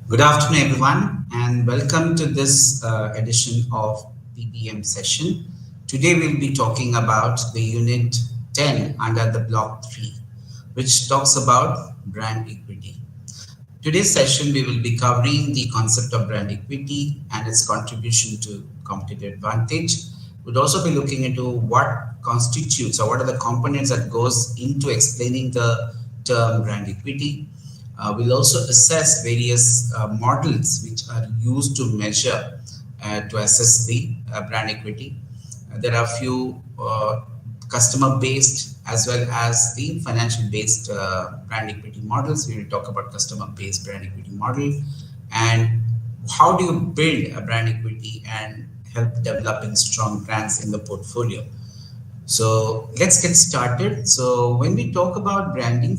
Good afternoon, everyone, and welcome to this edition of PPM session. Today, we'll be talking about the Unit 10 under the Block 3, which talks about brand equity. Today's session, we will be covering the concept of brand equity and its contribution to competitive advantage. We'll also be looking into what constitutes or what are the components that goes into explaining the term brand equity. We'll also assess various models which are used to measure to assess the brand equity. There are a few customer based as well as the financial based brand equity models. We will talk about customer based brand equity model and how do you build a brand equity and help developing strong brands in the portfolio. So let's get started. So when we talk about branding,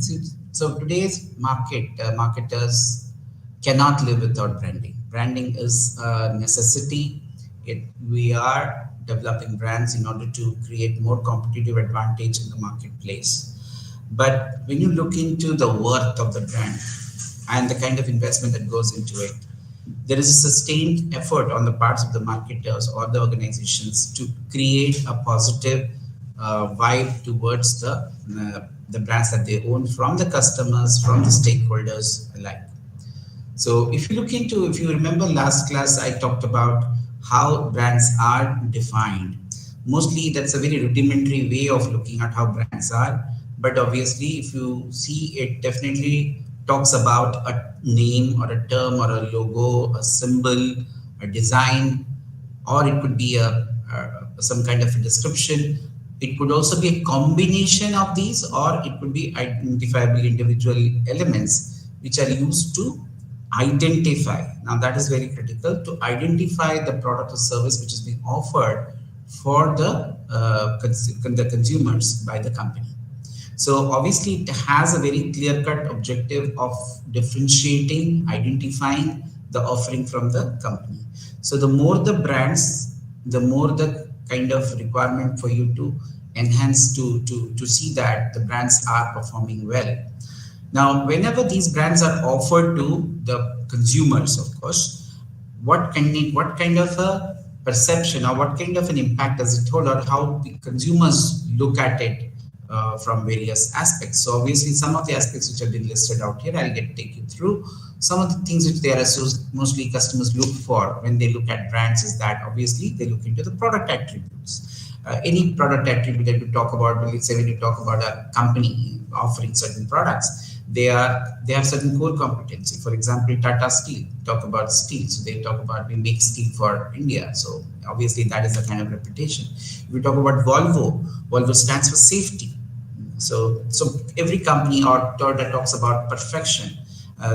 so today's marketers cannot live without branding. Branding is a necessity. We are developing brands in order to create more competitive advantage in the marketplace. But when you look into the worth of the brand and the kind of investment that goes into it, there is a sustained effort on the parts of the marketers or the organizations to create a positive vibe towards the brands that they own from the customers, from the stakeholders alike. So if you remember last class, I talked about how brands are defined. Mostly that's a very rudimentary way of looking at how brands are. But obviously, if you see, it definitely talks about a name or a term or a logo, a symbol, a design, or it could be some kind of a description. It could also be a combination of these, or it could be identifiable individual elements which are used to identify. Now, that is very critical to identify the product or service which is being offered for the consumers by the company. So obviously, it has a very clear-cut objective of differentiating, identifying the offering from the company. So the more the brands, the more the kind of requirement for you to enhance to see that the brands are performing well. Now, whenever these brands are offered to the consumers, of course, what kind of a perception or what kind of an impact does it hold, or how the consumers look at it from various aspects. So obviously, some of the aspects which have been listed out here, I'll take you through. Some of the things which they are mostly customers look for when they look at brands is that obviously they look into the product attributes. Any product attribute that you talk about, let's say when you talk about a company offering certain products, they have certain core competency. For example, Tata Steel talk about steel, so they talk about we make steel for India. So obviously that is the kind of reputation. If we talk about Volvo stands for safety. So every company or that talks about perfection.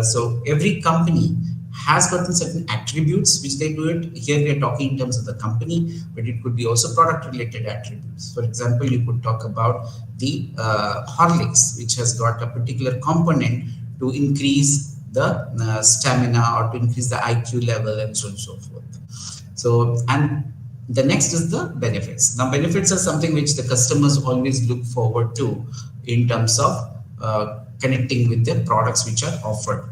So every company has gotten certain attributes which they do it. Here we are talking in terms of the company, but it could be also product related attributes. For example, you could talk about the Horlicks, which has got a particular component to increase the stamina or to increase the IQ level and so on and so forth. So, and the next is the benefits. Now, benefits are something which the customers always look forward to in terms of connecting with the products which are offered.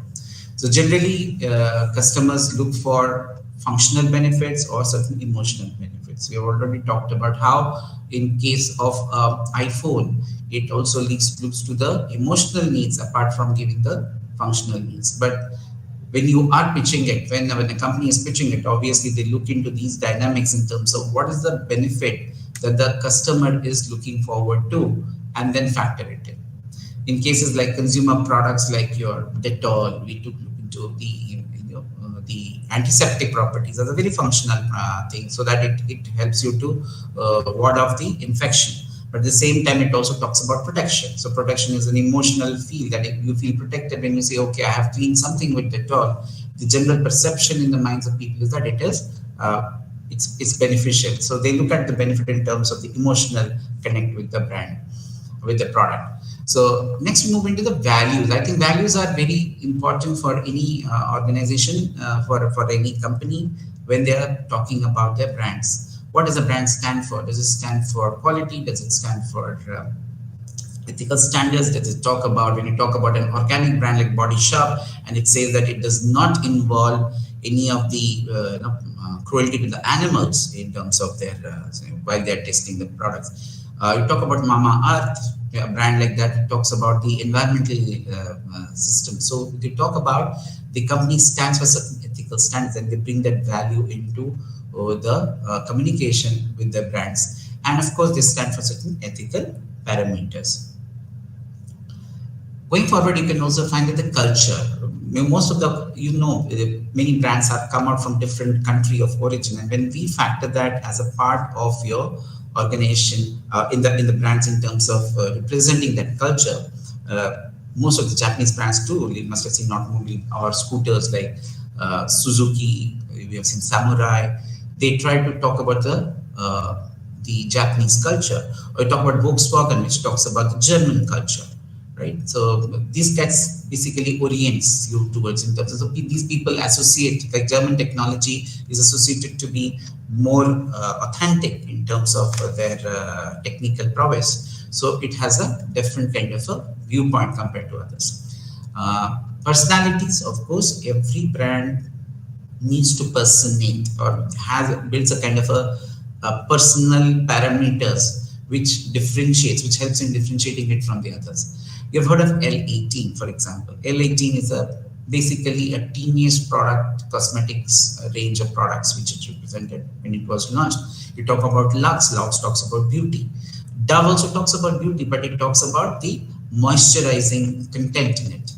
So generally, customers look for functional benefits or certain emotional benefits. We have already talked about how in case of iPhone, it also looks to the emotional needs apart from giving the functional needs. But when you are pitching it, when a company is pitching it, obviously they look into these dynamics in terms of what is the benefit that the customer is looking forward to, and then factor it in. In cases like consumer products like your Dettol, we took look into the antiseptic properties as a very functional thing, so that it helps you to ward off the infection. But at the same time, it also talks about protection. So protection is an emotional feel that if you feel protected when you say, okay, I have cleaned something with Dettol. The general perception in the minds of people is that it's beneficial. So they look at the benefit in terms of the emotional connect with the brand, with the product. So next we move into the values. I think values are very important for any organization, for any company when they are talking about their brands. What does a brand stand for? Does it stand for quality? Does it stand for ethical standards that they talk about when you talk about an organic brand like Body Shop, and it says that it does not involve any of the cruelty to the animals in terms of their while they're testing the products. You talk about Mama Earth, a brand like that, it talks about the environmental system. So they talk about the company stands for certain ethical standards, and they bring that value into the communication with their brands. And of course, they stand for certain ethical parameters. Going forward, you can also find that the culture. Most of the, many brands have come out from different country of origin, and when we factor that as a part of your organization in the brands in terms of representing that culture, most of the Japanese brands too. You must have seen not only our scooters like Suzuki, we have seen Samurai. They try to talk about the Japanese culture, or you talk about Volkswagen, which talks about the German culture, right? So this gets basically orients you towards in terms of, so these people associate, like German technology is associated to be more authentic in terms of their technical prowess. So it has a different kind of a viewpoint compared to others. Personalities, of course, every brand needs to personate or has builds a kind of a personal parameters which differentiates, which helps in differentiating it from the others. You've heard of L18, for example. L18 is basically a teenage product cosmetics range of products which it represented when it was launched. You talk about Lux. Lux talks about beauty. Dove also talks about beauty, but it talks about the moisturizing content in it.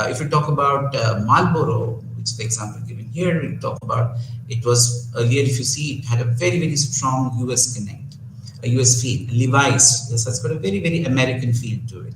If you talk about Marlboro, which is the example given here, we talk about it was earlier. If you see, it had a very strong US connect, a US feel. Levi's, yes, that's got a very American feel to it.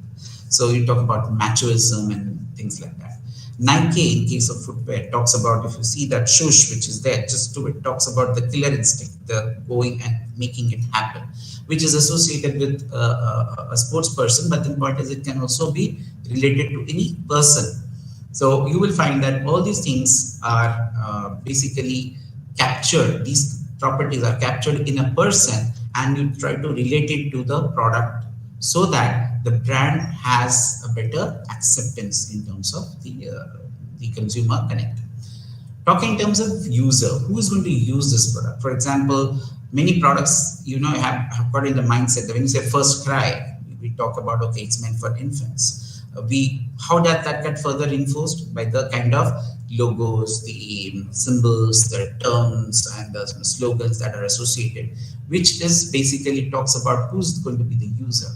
So you talk about machoism and things like that. Nike, in case of footwear, talks about, if you see that swoosh which is there, just to it talks about the killer instinct, the going and making it happen, which is associated with a sports person, but the point is it can also be related to any person. So you will find that all these things are basically captured, these properties are captured in a person, and you try to relate it to the product so that the brand has a better acceptance in terms of the consumer connect. Talking in terms of user, who is going to use this product? For example, many products, have got in the mindset that when you say first cry, we talk about, okay, it's meant for infants. How does that get further reinforced? By the kind of logos, the symbols, the terms, and the slogans that are associated, which is basically talks about who's going to be the user.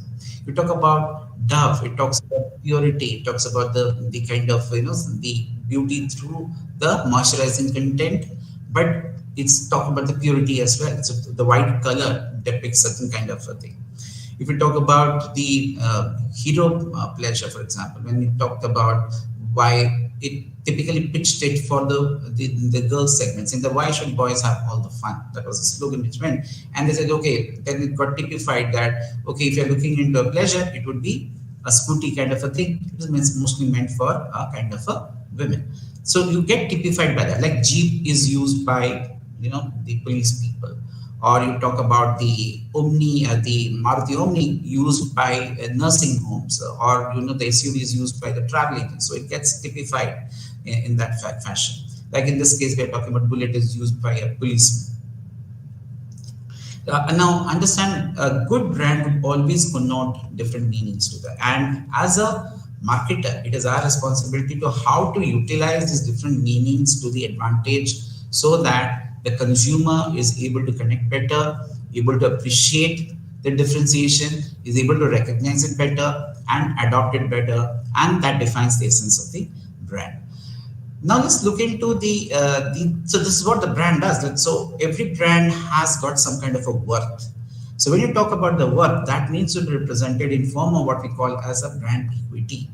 You talk about Dove, it talks about purity, it talks about the kind of, the beauty through the moisturizing content, but it's talking about the purity as well. So the white color depicts certain kind of a thing. If we talk about the hero pleasure, for example, when we talked about why it typically pitched it for the girls segments, in the why should boys have all the fun? That was a slogan which went, and they said, okay, then it got typified that, okay, if you're looking into a pleasure, it would be a scooty kind of a thing. It is mostly meant for a kind of a women. So you get typified by that. Like Jeep is used by, the police people, or you talk about the Omni, the Maruti Omni used by nursing homes, or the SUV is used by the travel agents. So it gets typified in that fashion. Like in this case, we are talking about Bullet is used by a policeman. Now, understand, a good brand would always connote different meanings to that. And as a marketer, it is our responsibility to how to utilize these different meanings to the advantage so that the consumer is able to connect better, able to appreciate the differentiation, is able to recognize it better and adopt it better, and that defines the essence of the brand. Now let's look into so this is what the brand does. So every brand has got some kind of a worth. So when you talk about the worth, that needs to be represented in form of what we call as a brand equity.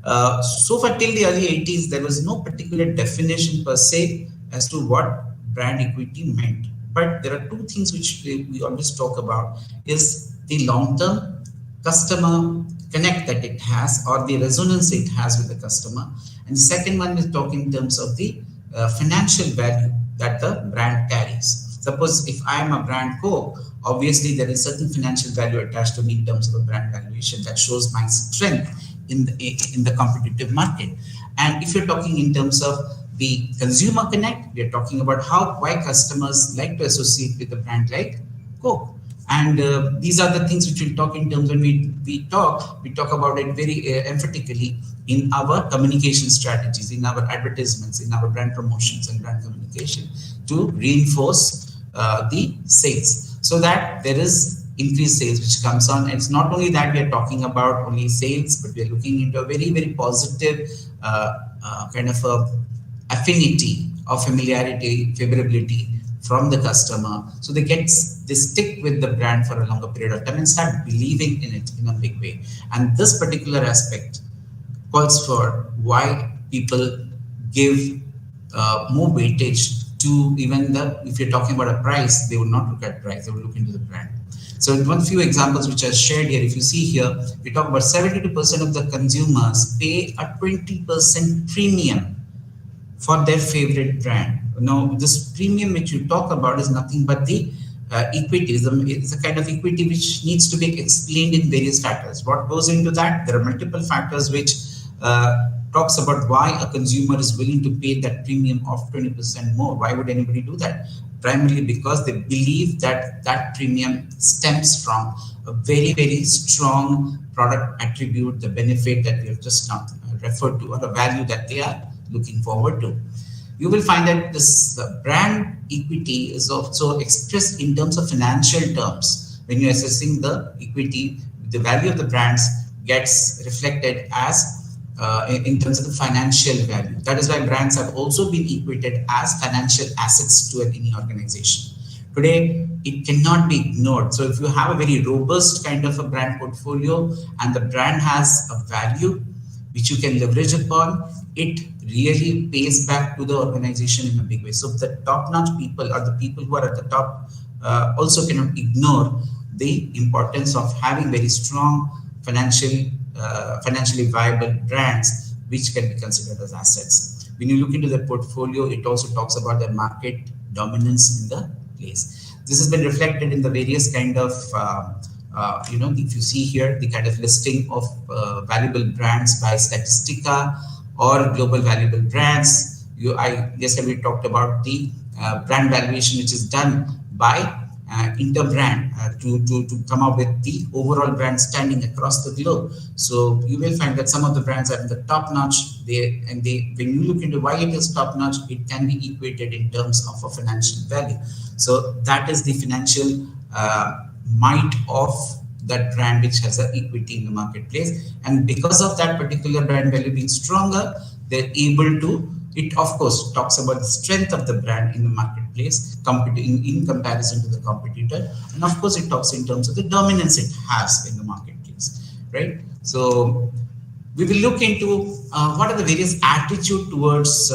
So far till the early 80s, there was no particular definition per se as to what brand equity meant. But there are two things which we always talk about is the long-term customer connect that it has, or the resonance it has with the customer. And the second one is talking in terms of the financial value that the brand carries. Suppose if I am a brand Coke, obviously there is certain financial value attached to me in terms of a brand valuation that shows my strength in the competitive market. And if you're talking in terms of the consumer connect, we are talking about why customers like to associate with a brand like Coke. And these are the things which we'll talk in terms when we talk about it very emphatically in our communication strategies, in our advertisements, in our brand promotions and brand communication to reinforce the sales so that there is increased sales which comes on. And it's not only that we are talking about only sales, but we are looking into a very, very positive kind of a affinity or familiarity, favorability from the customer. So they stick with the brand for a longer period of time and start believing in it in a big way. And this particular aspect calls for why people give more weightage to even if you're talking about a price, they would not look at price, they would look into the brand. So one few examples which I shared here, if you see here, we talk about 72% of the consumers pay a 20% premium for their favorite brand. Now, this premium which you talk about is nothing but the equity. It's a kind of equity which needs to be explained in various factors. What goes into that? There are multiple factors which talks about why a consumer is willing to pay that premium of 20% more. Why would anybody do that? Primarily because they believe that that premium stems from a very, very strong product attribute, the benefit that we have just now referred to, or the value that they are looking forward to. You will find that this brand equity is also expressed in terms of financial terms. When you're assessing the equity, the value of the brands gets reflected as in terms of the financial value. That is why brands have also been equated as financial assets to any organization. Today, it cannot be ignored. So if you have a very robust kind of a brand portfolio and the brand has a value which you can leverage upon, it really pays back to the organization in a big way. So the top-notch people or the people who are at the top also cannot ignore the importance of having very strong financially viable brands which can be considered as assets. When you look into the portfolio, it also talks about the market dominance in the place. This has been reflected in the various kind of if you see here the kind of listing of valuable brands by Statistica or global valuable brands. Yesterday we talked about the brand valuation which is done by Interbrand to come up with the overall brand standing across the globe. So you will find that some of the brands are in the top notch. When you look into why it is top notch, it can be equated in terms of a financial value. So that is the financial might of that brand which has an equity in the marketplace. And because of that particular brand value being stronger, they're able to, it of course talks about the strength of the brand in the marketplace in comparison to the competitor. And of course it talks in terms of the dominance it has in the marketplace, right? So we will look into what are the various attitude towards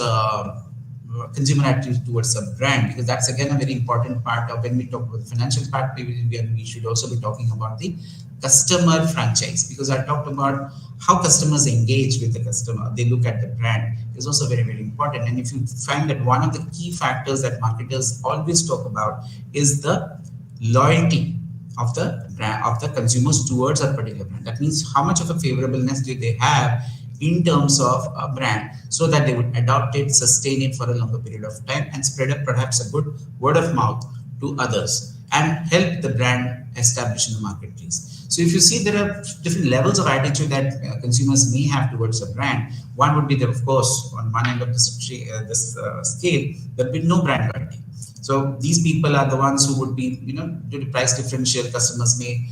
consumer attitude towards a brand, because that's again a very important part of when we talk about the financial part. We should also be talking about the customer franchise, because I talked about how customers engage with the customer, they look at the brand is also very, very important. And if you find that one of the key factors that marketers always talk about is the loyalty of the brand, of the consumers towards a particular brand. That means how much of a favorableness do they have in terms of a brand, so that they would adopt it, sustain it for a longer period of time, and spread up perhaps a good word of mouth to others and help the brand establish in the marketplace. So if you see, there are different levels of attitude that consumers may have towards a brand. One would be that, of course, on one end of the scale, there would be no brand loyalty. So these people are the ones who would be, due to price differential, customers may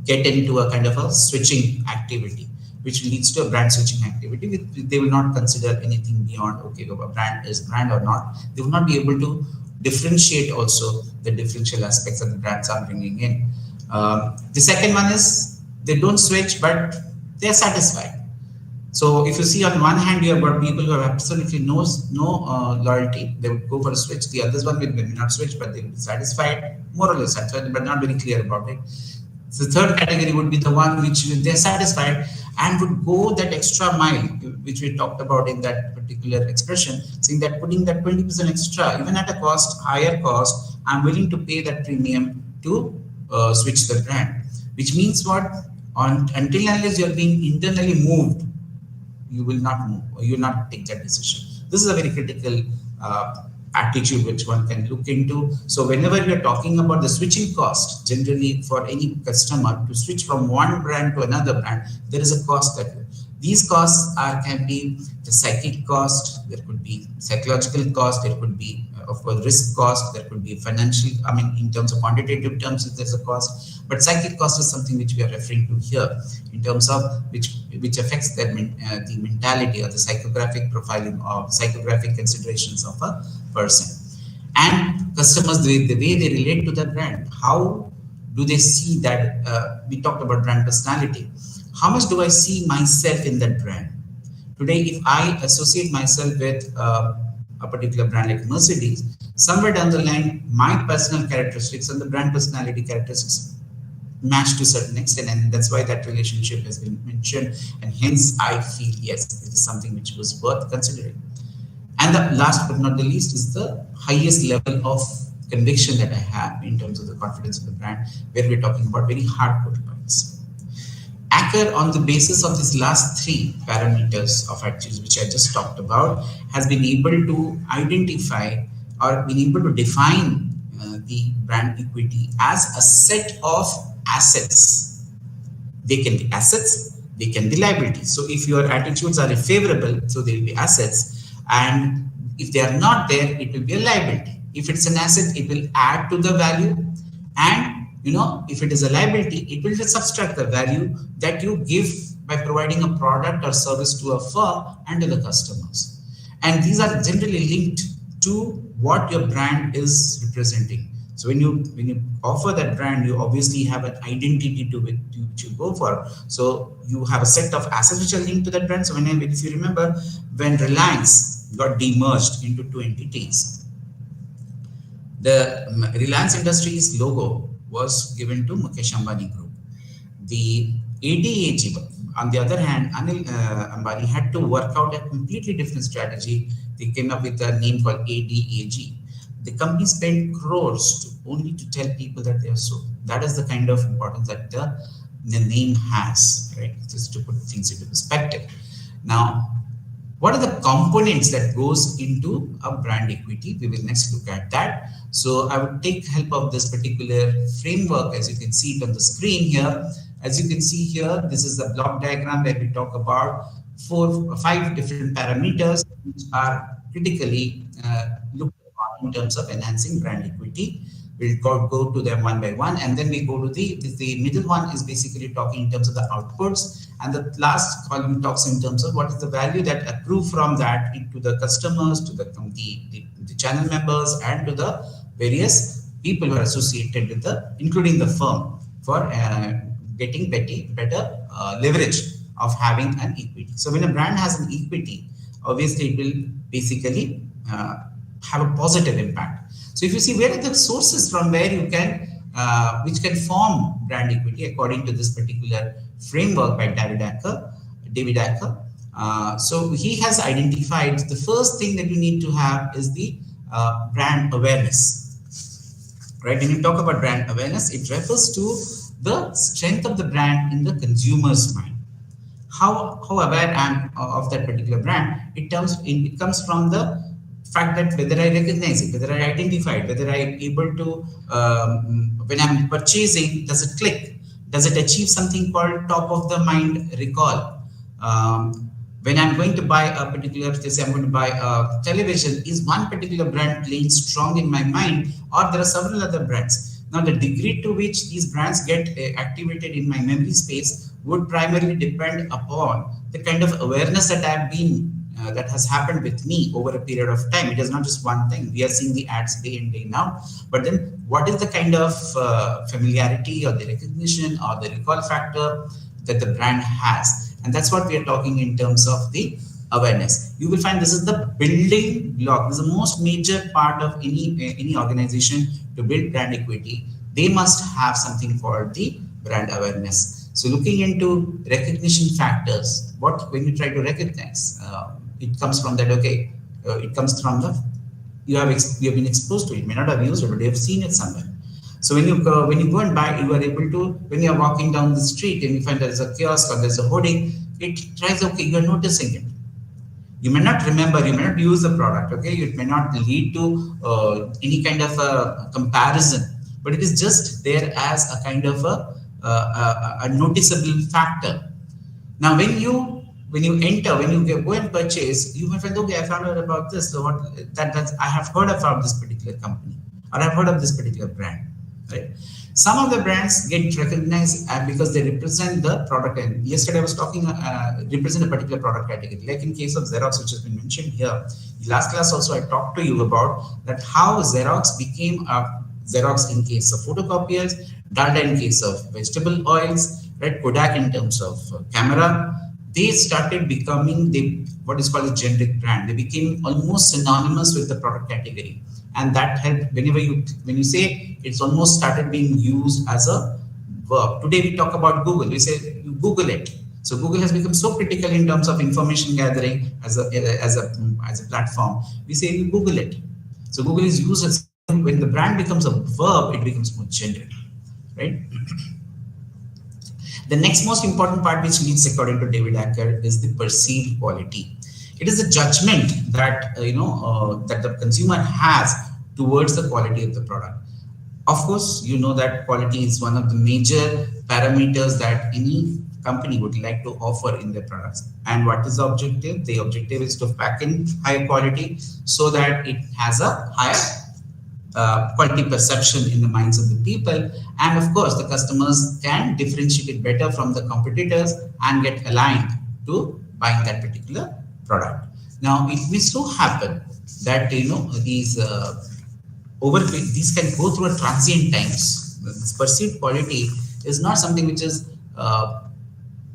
get into a kind of a switching activity, which leads to a brand switching activity. They will not consider anything beyond, okay, a brand is brand or not. They will not be able to differentiate also the differential aspects that the brands are bringing in. The second one is they don't switch, but they are satisfied. So if you see, on one hand, you have got people who have absolutely no loyalty. They would go for a switch. The others one may not switch, but they will be satisfied, more or less satisfied, but not very clear about it. So the third category would be the one which they're satisfied and would go that extra mile, which we talked about in that particular expression, saying that putting that 20% extra, even at a cost, higher cost, I'm willing to pay that premium to switch the brand. Which means what? Until unless you're being internally moved, you will not move or you will not take that decision. This is a very critical attitude which one can look into. So whenever we are talking about the switching cost, generally for any customer to switch from one brand to another brand, there is a cost that these costs are can be the psychic cost, there could be psychological cost, there could be of course risk cost, there could be financial, I mean in terms of quantitative terms there's a cost, but psychic cost is something which we are referring to here in terms of which affects the mentality or the psychographic profiling or psychographic considerations of a person. And customers, the way they relate to the brand, how do they see that? We talked about brand personality. How much do I see myself in that brand? Today, if I associate myself with a particular brand like Mercedes, somewhere down the line, my personal characteristics and the brand personality characteristics match to a certain extent, and that's why that relationship has been mentioned. And hence, I feel yes, it is something which was worth considering. And the last but not the least is the highest level of conviction that I have in terms of the confidence of the brand, where we're talking about very hardcore points. Acker, on the basis of these last three parameters of attitudes, which I just talked about, has been able to identify or been able to define the brand equity as a set of assets. They can be assets, they can be liabilities. So if your attitudes are favorable, so they will be assets. And if they are not there, it will be a liability. If it's an asset, it will add to the value. And if it is a liability, it will just subtract the value that you give by providing a product or service to a firm and to the customers. And these are generally linked to what your brand is representing. So when you offer that brand, you obviously have an identity to which you go for. So you have a set of assets which are linked to that brand. So if you remember, when Reliance got demerged into two entities, the Reliance Industries logo was given to Mukesh Ambani Group. The ADAG, on the other hand, Anil Ambani had to work out a completely different strategy. They came up with a name called ADAG. The company spent crores only to tell people that they are so. That is the kind of importance that the name has, right? Just to put things into perspective. Now, what are the components that goes into a brand equity? We will next look at that. So I would take help of this particular framework, as you can see it on the screen here. As you can see here, this is the block diagram where we talk about 4 or 5 different parameters which are critically looked upon in terms of enhancing brand equity. We'll go to them one by one, and then we go to the middle one is basically talking in terms of the outputs, and the last column talks in terms of what is the value that accrue from that into the customers, to the channel members, and to the various people who are associated with including the firm, for getting better leverage of having an equity. So when a brand has an equity, obviously it will basically have a positive impact. So if you see, where are the sources from where you can, which can form brand equity according to this particular framework by David Acker. So he has identified the first thing that you need to have is the brand awareness, right? When you talk about brand awareness, it refers to the strength of the brand in the consumer's mind. How aware I am of that particular brand, it comes from the fact that whether I recognize it, whether I identify it, whether I am able to, when I'm purchasing, does it click? Does it achieve something called top of the mind recall? When I'm going to buy a particular, let's say I'm going to buy a television, is one particular brand playing strong in my mind, or there are several other brands? Now, the degree to which these brands get activated in my memory space would primarily depend upon the kind of awareness that I've been that has happened with me over a period of time. It is not just one thing. We are seeing the ads day in, day out. But then what is the kind of familiarity or the recognition or the recall factor that the brand has? And that's what we are talking in terms of the awareness. You will find this is the building block. This is the most major part of any organization to build brand equity. They must have something called the brand awareness. So looking into recognition factors, what when you try to recognize, it comes from that. Okay, it comes from the you have been exposed to it. You may not have used it, but you have seen it somewhere. So when you go and buy, you are able to, when you are walking down the street and you find there is a kiosk or there's a hoarding, it tries. Okay, you are noticing it. You may not remember, you may not use the product. Okay, it may not lead to any kind of a comparison, but it is just there as a kind of a noticeable factor. Now, when you enter, when you go and purchase, you may find, okay, I found out about this. So what that's I have heard about this particular company, or I've heard of this particular brand, right? Some of the brands get recognized because they represent the product. And yesterday I was talking represent a particular product category. Like in case of Xerox, which has been mentioned here. Last class also I talked to you about that how Xerox became a Xerox in case of photocopiers, Dalda in case of vegetable oils, right? Kodak in terms of camera. They started becoming what is called a generic brand. They became almost synonymous with the product category, and that helped. When you say it's almost started being used as a verb. Today we talk about Google. We say you Google it. So Google has become so critical in terms of information gathering as a platform. We say you Google it. So Google is used as when the brand becomes a verb, it becomes more generic, right? The next most important part, which needs, according to David Acker, is the perceived quality. It is a judgment that that the consumer has towards the quality of the product. Of course, you know that quality is one of the major parameters that any company would like to offer in their products. And what is the objective? The objective is to pack in high quality so that it has a higher quality perception in the minds of the people, and of course the customers can differentiate it better from the competitors and get aligned to buying that particular product. Now it may so happen that these can go through a transient times. This perceived quality is not something which is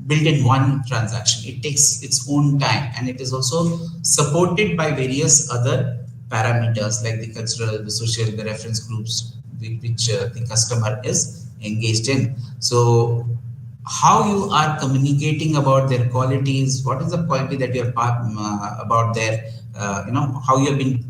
built in one transaction. It takes its own time, and it is also supported by various other parameters like the cultural, the social, the reference groups which the customer is engaged in. So how you are communicating about their qualities, what is the quality that you are about their, how you have been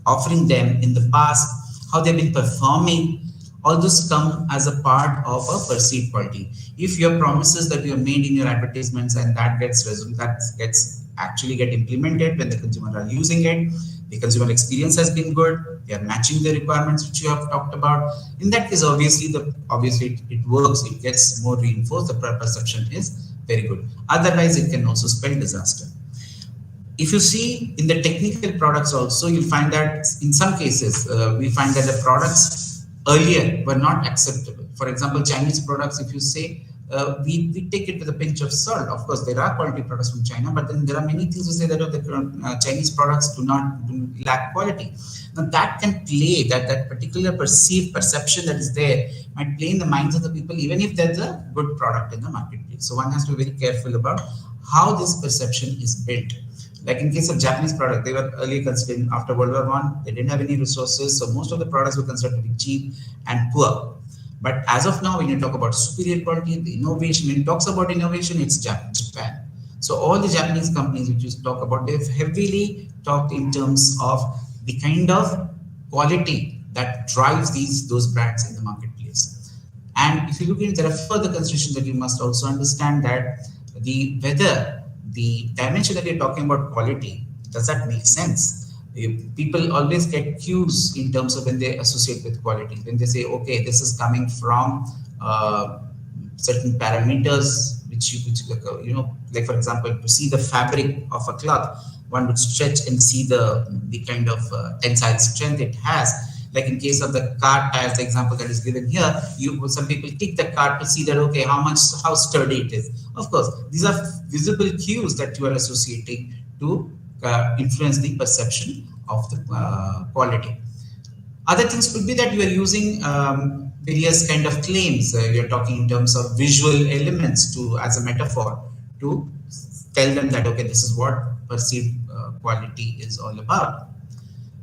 offering them in the past, how they've been performing, all this come as a part of a perceived quality. If your promises that you have made in your advertisements and that gets actually get implemented when the consumer are using it, the consumer experience has been good, they are matching the requirements which you have talked about. In that case, obviously it works, it gets more reinforced, the perception is very good. Otherwise, it can also spell disaster. If you see in the technical products also, you'll find that in some cases, we find that the products earlier were not acceptable. For example, Chinese products, if you say, we take it with a pinch of salt. Of course, there are quality products from China, but then there are many things to say that the Chinese products do lack quality. Now that can play, that particular perceived perception that is there might play in the minds of the people, even if there's a good product in the marketplace. So one has to be very careful about how this perception is built. Like in case of Japanese product, they were earlier considered after World War I, they didn't have any resources, so most of the products were considered to be cheap and poor. But as of now, when you talk about superior quality, the innovation, when it talks about innovation, it's Japan. So all the Japanese companies which you talk about, they've heavily talked in terms of the kind of quality that drives those brands in the marketplace. And if you look into, there are further considerations that you must also understand that whether the dimension that you're talking about quality, does that make sense? People always get cues in terms of when they associate with quality. When they say, okay, this is coming from certain parameters, which like for example, to see the fabric of a cloth, one would stretch and see the kind of tensile strength it has. Like in case of the car tires, the example that is given here, some people kick the car to see that, okay, how sturdy it is. Of course, these are visible cues that you are associating to influence the perception of the quality. Other things could be that you are using various kind of claims. You're talking in terms of visual elements as a metaphor to tell them that, okay, this is what perceived quality is all about.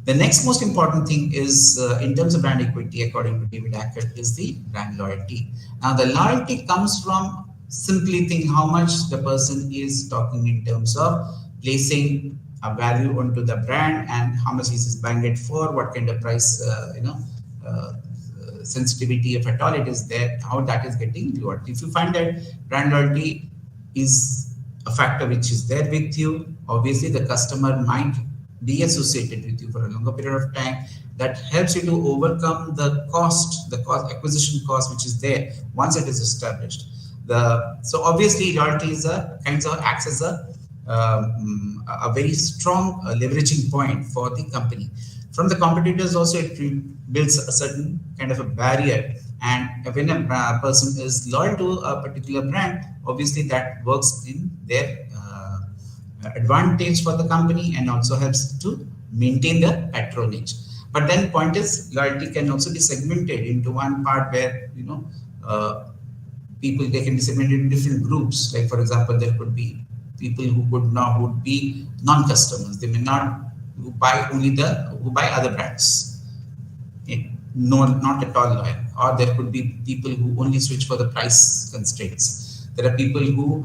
The next most important thing is in terms of brand equity, according to David Acker, is the brand loyalty. Now, the loyalty comes from simply think how much the person is talking in terms of placing a value onto the brand and how much is buying it for, what kind of price, uh, sensitivity, if at all it is there, how that is getting rewarded. If you find that brand loyalty is a factor which is there with you, obviously the customer might be associated with you for a longer period of time. That helps you to overcome the cost acquisition cost which is there once it is established. So obviously loyalty is a kind of acts as a very strong leveraging point for the company. From the competitors also, it builds a certain kind of a barrier. And when a person is loyal to a particular brand, obviously that works in their advantage for the company and also helps to maintain the patronage. But then point is loyalty can also be segmented into one part where people, they can be segmented in different groups. Like for example, there could be people who would be non-customers. They may not who buy only who buy other brands. No, not at all loyal. Or there could be people who only switch for the price constraints. There are people who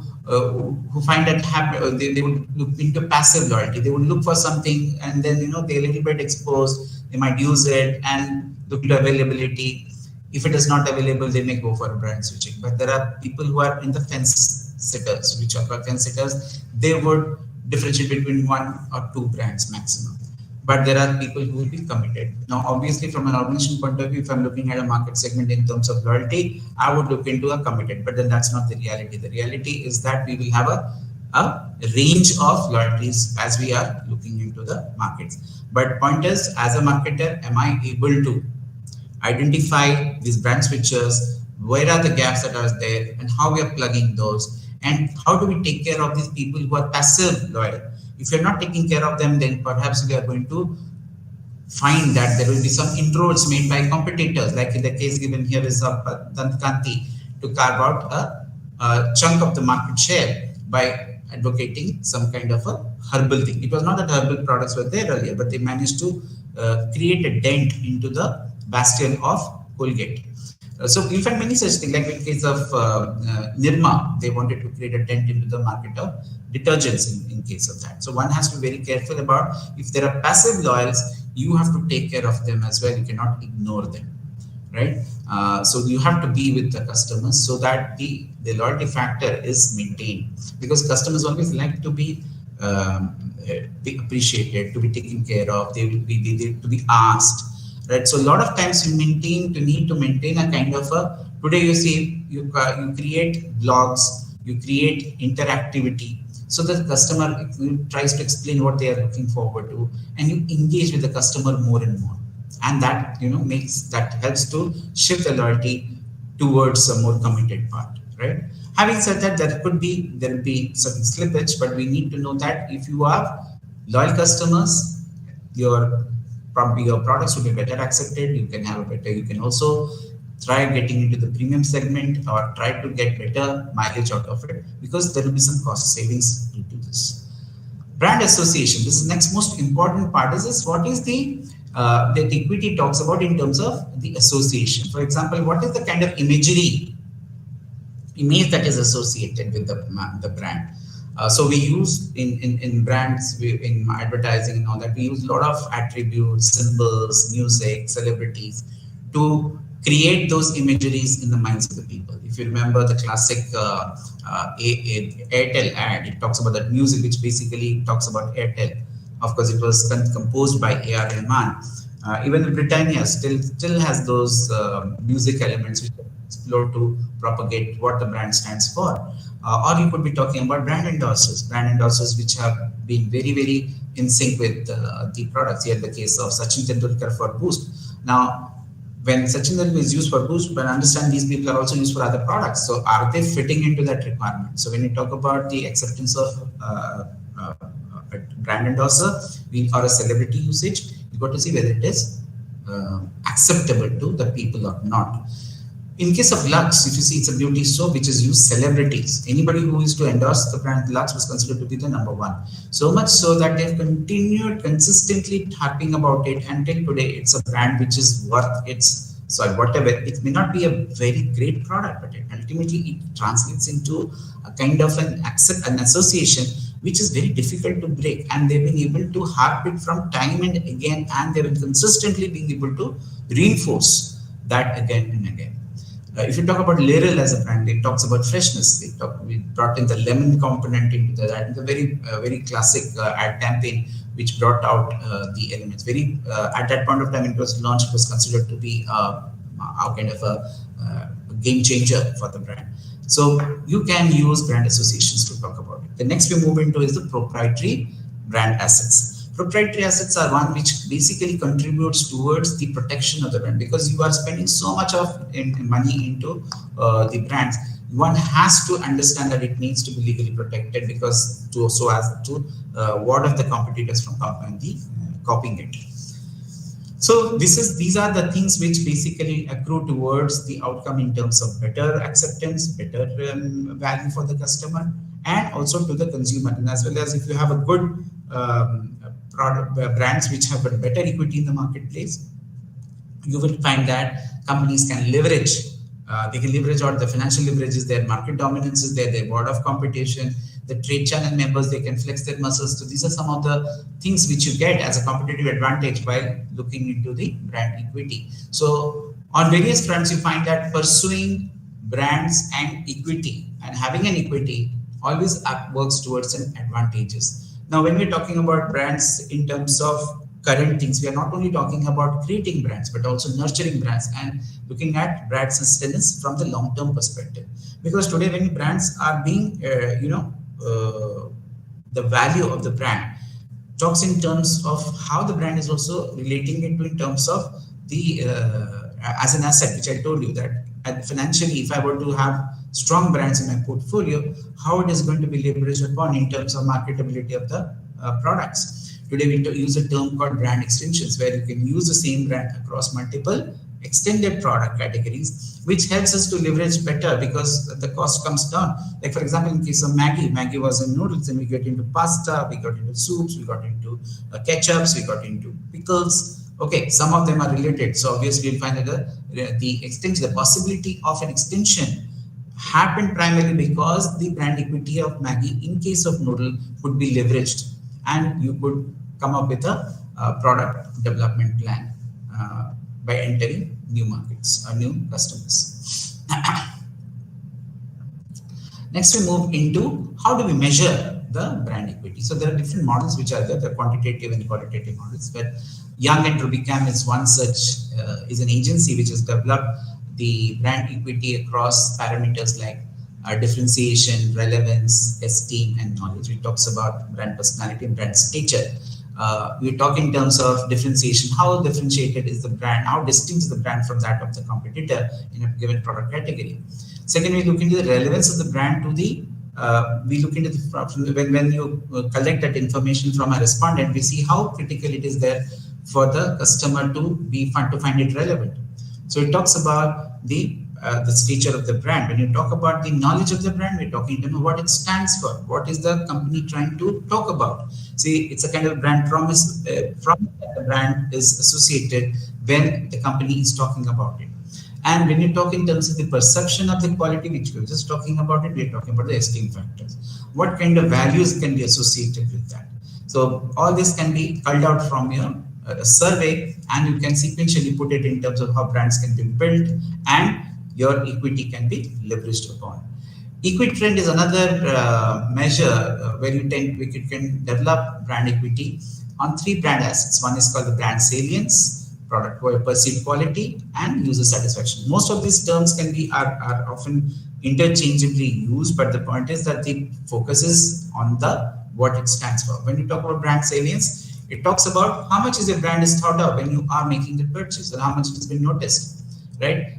find that they would look into passive loyalty. They would look for something and then they're a little bit exposed. They might use it and look into availability. If it is not available, they may go for a brand switching. But there are people who are in the fence sitters, which are called fence sitters. They would differentiate between one or two brands maximum. But there are people who will be committed. Now, obviously, from an organization point of view, if I'm looking at a market segment in terms of loyalty, I would look into a committed. But then that's not the reality. The reality is that we will have a range of loyalties as we are looking into the markets. But point is, as a marketer, am I able to identify these brand switchers? Where are the gaps that are there, and how we are plugging those? And how do we take care of these people who are passive loyal? If you're not taking care of them, then perhaps we are going to find that there will be some inroads made by competitors, like in the case given here is of Dantkanti, to carve out a chunk of the market share by advocating some kind of a herbal thing. It was not that herbal products were there earlier, but they managed to create a dent into the bastion of Colgate. So you'll find many such things, like in case of Nirma, they wanted to create a dent into the market of detergents in case of that. So one has to be very careful about, if there are passive loyals, you have to take care of them as well. You cannot ignore them, right? So you have to be with the customers so that the loyalty factor is maintained, because customers always like to be appreciated, to be taken care of, they will be to be asked. Right, so a lot of times you need to maintain a kind of a, today you see you create blogs, you create interactivity, so the customer tries to explain what they are looking forward to, and you engage with the customer more and more, and that helps to shift the loyalty towards a more committed part, right? Having said that, there will be certain slippage, but we need to know that if you have loyal customers, probably your products will be better accepted. You can also try getting into the premium segment or try to get better mileage out of it, because there will be some cost savings due to this. Brand association. This is the next most important part. What is the equity talks about in terms of the association. For example, what is the kind of image that is associated with the brand? So we use in brands, in advertising and all that, we use a lot of attributes, symbols, music, celebrities to create those imageries in the minds of the people. If you remember the classic Airtel ad, it talks about that music, which basically talks about Airtel. Of course, it was composed by A.R. Rahman. Even Britannia still has those music elements which are explored to propagate what the brand stands for. Or you could be talking about brand endorsers which have been very, very in sync with the products. Here, the case of Sachin Tendulkar for Boost. Now, when Sachin Tendulkar is used for Boost, but understand these people are also used for other products. So, are they fitting into that requirement? So, when you talk about the acceptance of a brand endorser or a celebrity usage, you got to see whether it is acceptable to the people or not. In case of Lux, if you see, it's a beauty soap which is used celebrities. Anybody who used to endorse the brand Lux was considered to be the number one. So much so that they've continued consistently tapping about it until today. It's a brand which is worth its, sorry, whatever. It may not be a very great product, but ultimately it translates into a kind of an association which is very difficult to break. And they've been able to harp it from time and again, and they've been consistently being able to reinforce that again and again. If you talk about Laurel as a brand, it talks about freshness. We brought in the lemon component into that. The very classic ad campaign which brought out the elements. Very at that point of time it was launched, it was considered to be a kind of a game changer for the brand. So you can use brand associations to talk about it. The next we move into is the proprietary brand assets. Proprietary assets are one which basically contributes towards the protection of the brand, because you are spending so much of money into the brands. One has to understand that it needs to be legally protected, because so as to ward off the competitors from copying it. So these are the things which basically accrue towards the outcome in terms of better acceptance, better value for the customer, and also to the consumer. And as well as if you have a good product brands which have a better equity in the marketplace, you will find that companies can leverage. They can leverage, or the financial leverage is there, market dominance is there, their word of competition, the trade channel members, they can flex their muscles. So these are some of the things which you get as a competitive advantage while looking into the brand equity. So on various fronts, you find that pursuing brands and equity and having an equity always works towards an advantages. Now, when we're talking about brands in terms of current things, we are not only talking about creating brands, but also nurturing brands and looking at brand sustenance from the long-term perspective. Because today, when brands are being, the value of the brand talks in terms of how the brand is also relating into in terms of the as an asset, which I told you that financially, if I were to have strong brands in my portfolio, how it is going to be leveraged upon in terms of marketability of the products. Today we use a term called brand extensions, where you can use the same brand across multiple extended product categories, which helps us to leverage better because the cost comes down. Like for example, in case of Maggi was in noodles, and we get into pasta, we got into soups, we got into ketchups, we got into pickles. Okay, some of them are related. So obviously you'll find that the extension, the possibility of an extension happened primarily because the brand equity of Maggi in case of noodle could be leveraged, and you could come up with a product development plan by entering new markets or new customers. Next, we move into how do we measure the brand equity. So there are different models which are there, the quantitative and qualitative models. But Young and Rubicam is one such, is an agency which has developed the brand equity across parameters like differentiation, relevance, esteem, and knowledge. It talks about brand personality and brand stature. We talk in terms of differentiation, how differentiated is the brand, how distinct is the brand from that of the competitor in a given product category. Second, we look into the relevance of the brand to the, we look into the, when you collect that information from a respondent, we see how critical it is there for the customer to find it relevant. So it talks about the stature of the brand. When you talk about the knowledge of the brand, we're talking about what it stands for. What is the company trying to talk about? See, it's a kind of brand promise from the brand is associated when the company is talking about it. And when you talk in terms of the perception of the quality, which we were just talking about it, we're talking about the esteem factors. What kind of values can be associated with that? So all this can be culled out from your survey, and you can sequentially put it in terms of how brands can be built and your equity can be leveraged upon. Equity trend is another measure where you can develop brand equity on three brand assets. One is called the brand salience, product perceived quality, and user satisfaction. Most of these terms are often interchangeably used, but the point is that the focus is on what it stands for. When you talk about brand salience, it talks about how much is a brand is thought of when you are making the purchase and how much it has been noticed, right?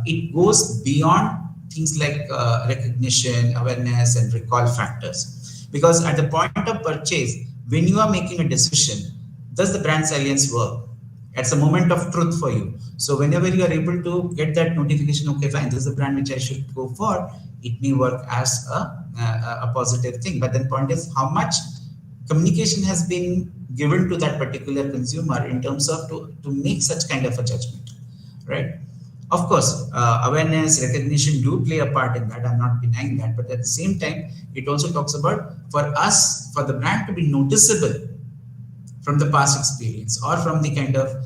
It goes beyond things like recognition, awareness, and recall factors. Because at the point of purchase, when you are making a decision, does the brand salience work? It's a moment of truth for you. So whenever you are able to get that notification, okay, fine, this is the brand which I should go for, it may work as a positive thing. But then point is how much communication has been given to that particular consumer in terms of to make such kind of a judgment, right? Of course, awareness, recognition do play a part in that. I'm not denying that. But at the same time, it also talks about for us, for the brand to be noticeable from the past experience or from the kind of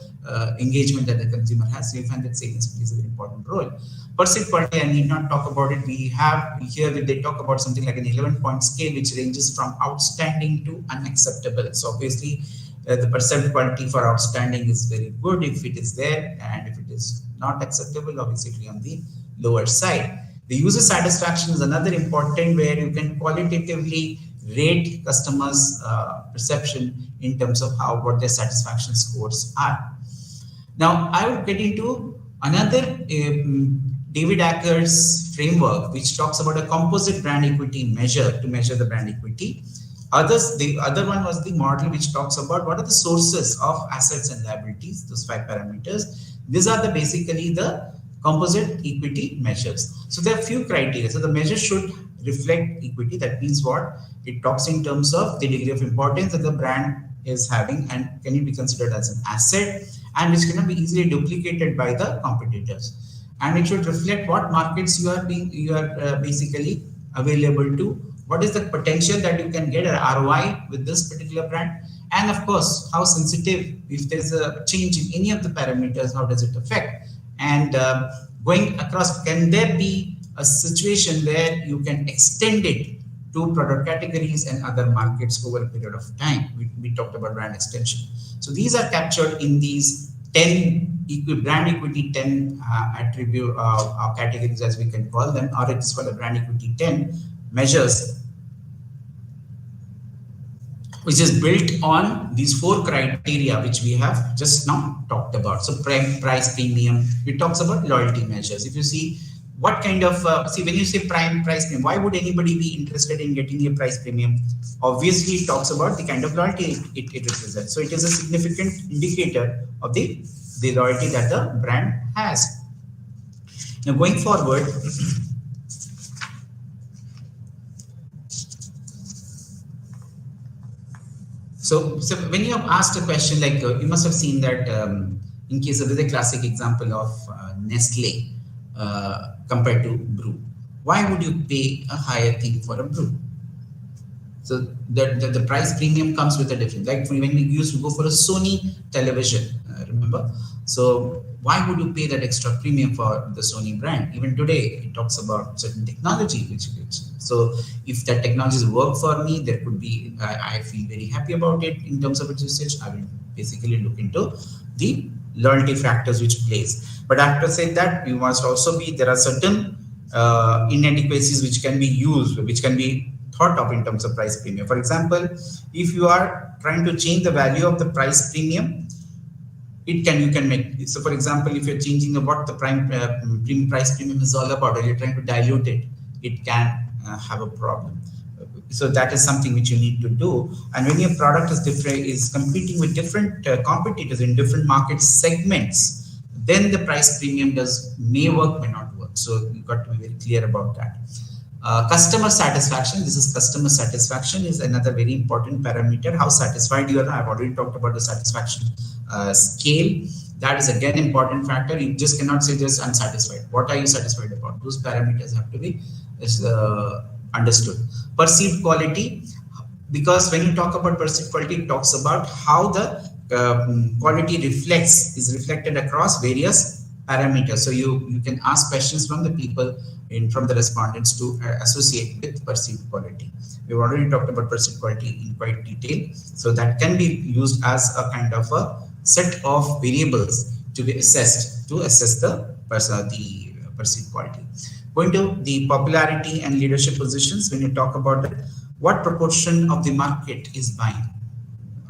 engagement that the consumer has, you'll find that salience plays a very important role. Perceived quality, I need not talk about it. We have here, they talk about something like an 11-point scale, which ranges from outstanding to unacceptable. So obviously, the perceived quality for outstanding is very good if it is there, and if it is not acceptable, obviously on the lower side. The user satisfaction is another important where you can qualitatively rate customers' perception in terms of what their satisfaction scores are. Now, I would get into another David Acker's framework, which talks about a composite brand equity measure to measure the brand equity. The other one was the model which talks about what are the sources of assets and liabilities, those 5 parameters. These are basically the composite equity measures. So there are few criteria. So the measure should reflect equity. That means what? It talks in terms of the degree of importance that the brand is having and can it be considered as an asset, and which cannot be easily duplicated by the competitors. And it should reflect what markets you are basically available to, what is the potential that you can get an ROI with this particular brand, and of course how sensitive, if there's a change in any of the parameters, how does it affect. And going across, can there be a situation where you can extend it to product categories and other markets over a period of time? We talked about brand extension. So these are captured in these 10 brand equity 10 attribute categories, as we can call them, or it is called a brand equity 10 measures, which is built on these 4 criteria which we have just now talked about. So price premium, it talks about loyalty measures. If you see what kind of when you say price premium, why would anybody be interested in getting a price premium? Obviously it talks about the kind of loyalty it represents. So it is a significant indicator of the loyalty that the brand has. Now going forward, so when you have asked a question like, you must have seen that in case of the classic example of Nestle compared to brew. Why would you pay a higher thing for a brew? So the price premium comes with a difference. Like when we used to go for a Sony television, remember? So why would you pay that extra premium for the Sony brand? Even today, it talks about certain technology, so if that technology work for me, there could be, I feel very happy about it in terms of its usage. I will basically look into the loyalty factors which plays. But after saying that, you must also there are certain inadequacies which can be used, which can be thought of in terms of price premium. For example, if you are trying to change the value of the price premium, you can make, so for example, if you're changing what the price premium is all about, or you're trying to dilute it, it can have a problem. So that is something which you need to do. And when your product is competing with different competitors in different market segments, then the price premium may work, may not work. So you've got to be very clear about that. Customer satisfaction. This is customer satisfaction is another very important parameter. How satisfied you are. I've already talked about the satisfaction scale. That is again important factor. You just cannot say just unsatisfied. What are you satisfied about? Those parameters have to be understood. Perceived quality, because when you talk about perceived quality, it talks about how the quality is reflected across various parameters. So you can ask questions from the people from the respondents to associate with perceived quality. We've already talked about perceived quality in quite detail. So that can be used as a kind of a set of variables to be assessed to assess the perceived quality. Going to the popularity and leadership positions, when you talk about it, what proportion of the market is buying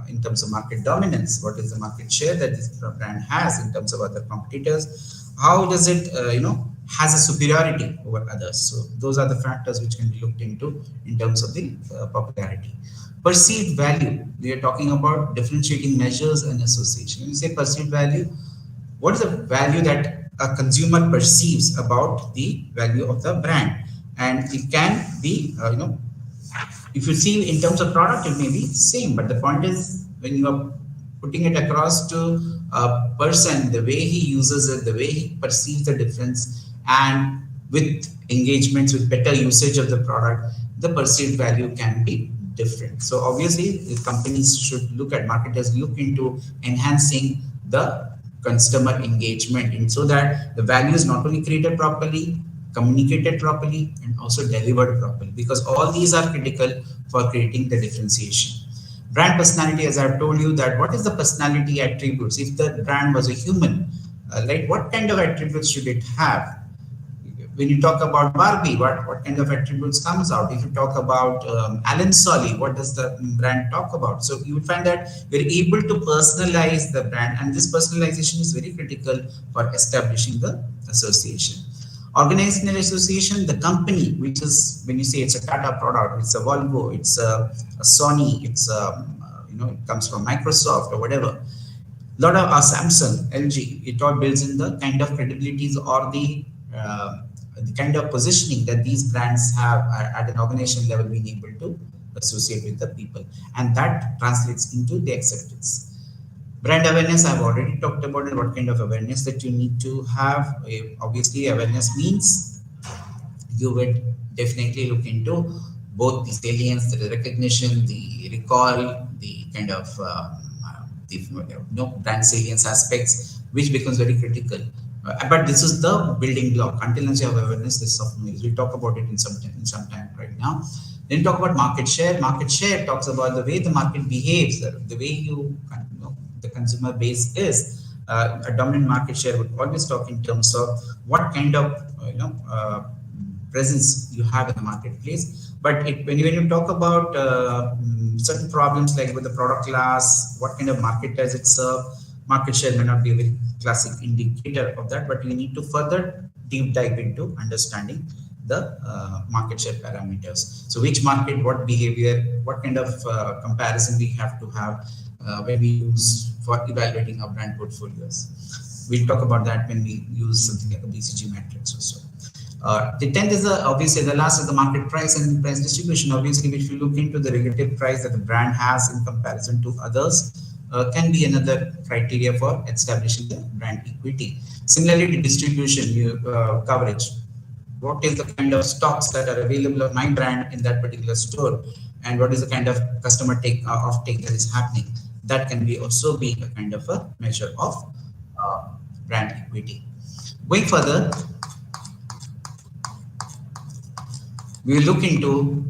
in terms of market dominance? What is the market share that this brand has in terms of other competitors? How does it, has a superiority over others. So those are the factors which can be looked into in terms of the popularity. Perceived value, we are talking about differentiating measures and association. When you say perceived value, what is the value that a consumer perceives about the value of the brand? And it can be, if you see in terms of product, it may be same, but the point is when you are putting it across to a person, the way he uses it, the way he perceives the difference, and with engagements, with better usage of the product, the perceived value can be different. So obviously, the companies should look at, marketers look into enhancing the customer engagement, and so that the value is not only created properly, communicated properly, and also delivered properly, because all these are critical for creating the differentiation. Brand personality, as I've told you, that what is the personality attributes? If the brand was a human, like what kind of attributes should it have? When you talk about Barbie, what kind of attributes comes out? If you talk about Alan Solly, what does the brand talk about? So you will find that we're able to personalize the brand, and this personalization is very critical for establishing the association. Organizational association, the company, which is, when you say it's a Tata product, it's a Volvo, it's a Sony, it's it comes from Microsoft or whatever. A lot of Samsung, LG, it all builds in the kind of credibilities or the kind of positioning that these brands have at an organization level, being able to associate with the people, and that translates into the acceptance. Brand awareness, I've already talked about it, what kind of awareness that you need to have. Obviously, awareness means you would definitely look into both the salience, the recognition, the recall, the kind of brand salience aspects, which becomes very critical. But this is the building block. Until you have awareness, this is of noise. We'll talk about it in some time right now. Then talk about market share. Market share talks about the way the market behaves, the way the consumer base is. A dominant market share would always talk in terms of what kind of presence you have in the marketplace. But when you talk about certain problems like with the product class, what kind of market does it serve, market share may not be a very classic indicator of that, but you need to further deep dive into understanding the market share parameters. So which market, what behavior, what kind of comparison we have to have when we use for evaluating our brand portfolios. We'll talk about that when we use something like a BCG matrix or so. The 10th is obviously the last is the market price and price distribution. Obviously, if you look into the relative price that the brand has in comparison to others, can be another criteria for establishing the brand equity. Similarly, the distribution coverage. What is the kind of stocks that are available of my brand in that particular store, and what is the kind of customer offtake that is happening? That can be also be a kind of a measure of brand equity. Going further, we will look into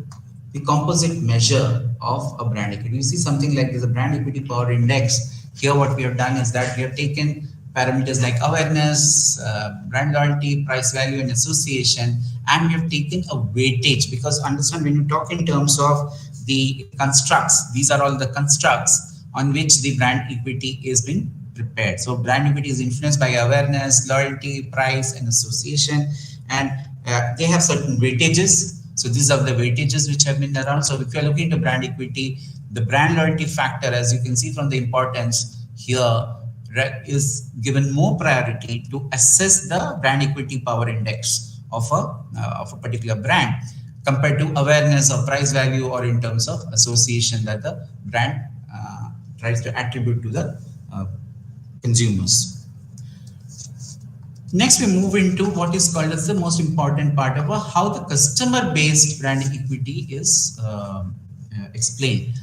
the composite measure of a brand equity. You see something like this, a brand equity power index. Here what we have done is that we have taken parameters like awareness, brand loyalty, price value, and association, and we have taken a weightage, because understand, when you talk in terms of the constructs, these are all the constructs on which the brand equity is being prepared. So brand equity is influenced by awareness, loyalty, price, and association, and they have certain weightages. So these are the weightages which have been around. So if you are looking into brand equity, the brand loyalty factor, as you can see from the importance here, is given more priority to assess the brand equity power index of a particular brand compared to awareness of price value, or in terms of association that the brand tries to attribute to the consumers. Next, we move into what is called as the most important part of how the customer-based brand equity is explained.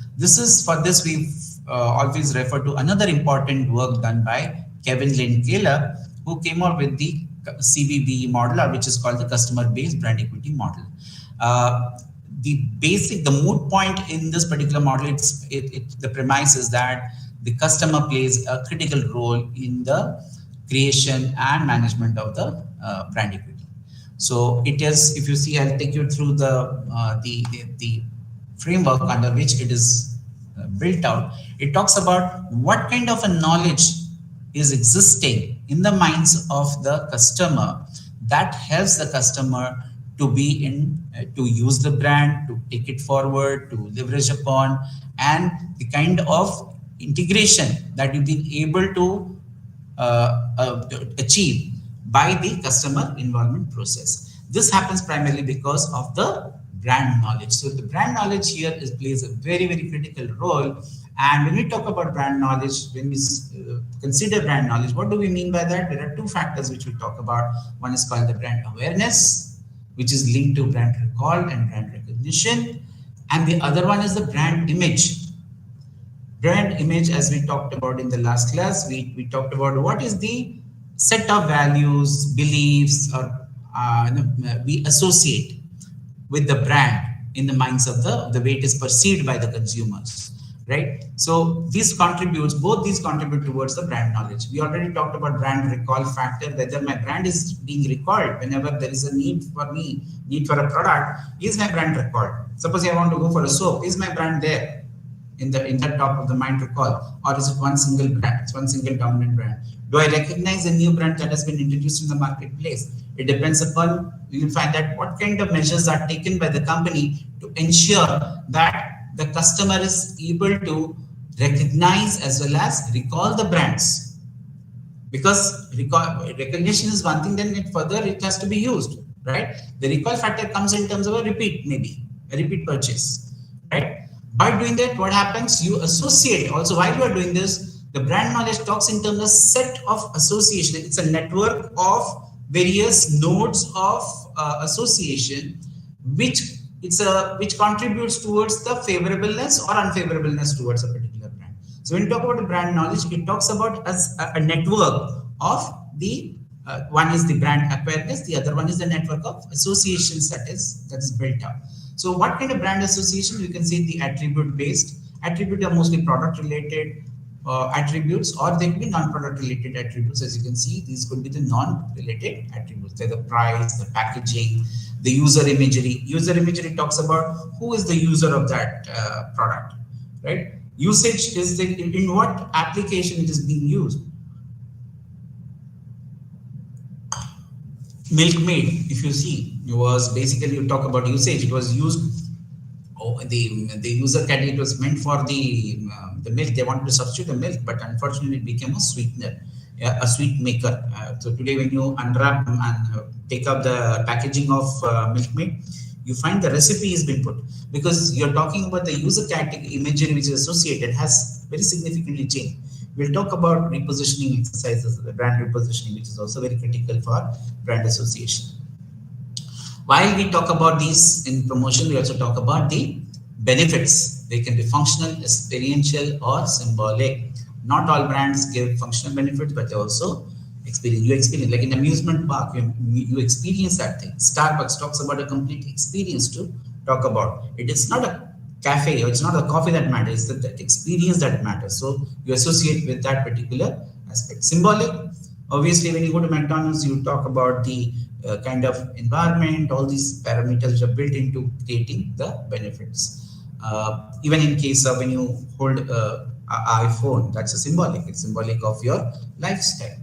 For this we always refer to another important work done by Kevin Lynn Kaler, who came up with the CBBE model, which is called the customer-based brand equity model. The moot point in this particular model, the premise is that the customer plays a critical role in the creation and management of the brand equity. So it is, if you see, I'll take you through the framework under which it is built out. It talks about what kind of a knowledge is existing in the minds of the customer that helps the customer to be in to use the brand, to take it forward, to leverage upon, and the kind of integration that you've been able to achieve by the customer involvement process. This happens primarily because of the brand knowledge. So the brand knowledge here plays a very, very critical role. And when we talk about brand knowledge, when we consider brand knowledge, what do we mean by that? There are two factors which we talk about. One is called the brand awareness, which is linked to brand recall and brand recognition. And the other one is the brand image. Brand image, as we talked about in the last class, we talked about what is the set of values, beliefs, or we associate with the brand in the minds of the way it is perceived by the consumers, right? So both these contribute towards the brand knowledge. We already talked about brand recall factor, whether my brand is being recalled whenever there is a need for a product. Is my brand recalled? Suppose I want to go for a soap, is my brand there in the top of the mind recall, or is it one single brand? It's one single dominant brand. Do I recognize a new brand that has been introduced in the marketplace? It depends upon, you will find that what kind of measures are taken by the company to ensure that the customer is able to recognize as well as recall the brands. Because recognition is one thing, then it has to be used, right? The recall factor comes in terms of a repeat purchase, right? By doing that, what happens? You associate. Also, while you are doing this, the brand knowledge talks in terms of set of association. It's a network of various nodes of association, which contributes towards the favorableness or unfavorableness towards a particular brand. So when you talk about the brand knowledge, it talks about as a network of the one is the brand awareness, the other one is the network of associations that is built up. So what kind of brand association? You can see the attribute based. Attributes are mostly product related attributes, or they could be non-product related attributes. As you can see, these could be the non-related attributes. They're the price, the packaging, the user imagery. User imagery talks about who is the user of that product, right? Usage is in what application it is being used. Milkmaid, if you see, it was basically, you talk about usage, it was used, the user category, it was meant for the milk. They wanted to substitute the milk, but unfortunately it became a sweetener, a sweet maker. So today when you unwrap and take up the packaging of Milkmaid, you find the recipe has been put, because you're talking about the user category imagery which is associated has very significantly changed. We'll talk about repositioning exercises, the brand repositioning, which is also very critical for brand association. While we talk about these in promotion, we also talk about the benefits. They can be functional, experiential, or symbolic. Not all brands give functional benefits, but they also experience. You experience, like in amusement park, you experience that thing. Starbucks talks about a complete experience to talk about. It is not a cafe, or it's not a coffee that matters, it's that experience that matters. So you associate with that particular aspect. Symbolic, obviously, when you go to McDonald's, you talk about the kind of environment, all these parameters which are built into creating the benefits. Even in case of when you hold an iPhone, that's a symbolic. It's symbolic of your lifestyle.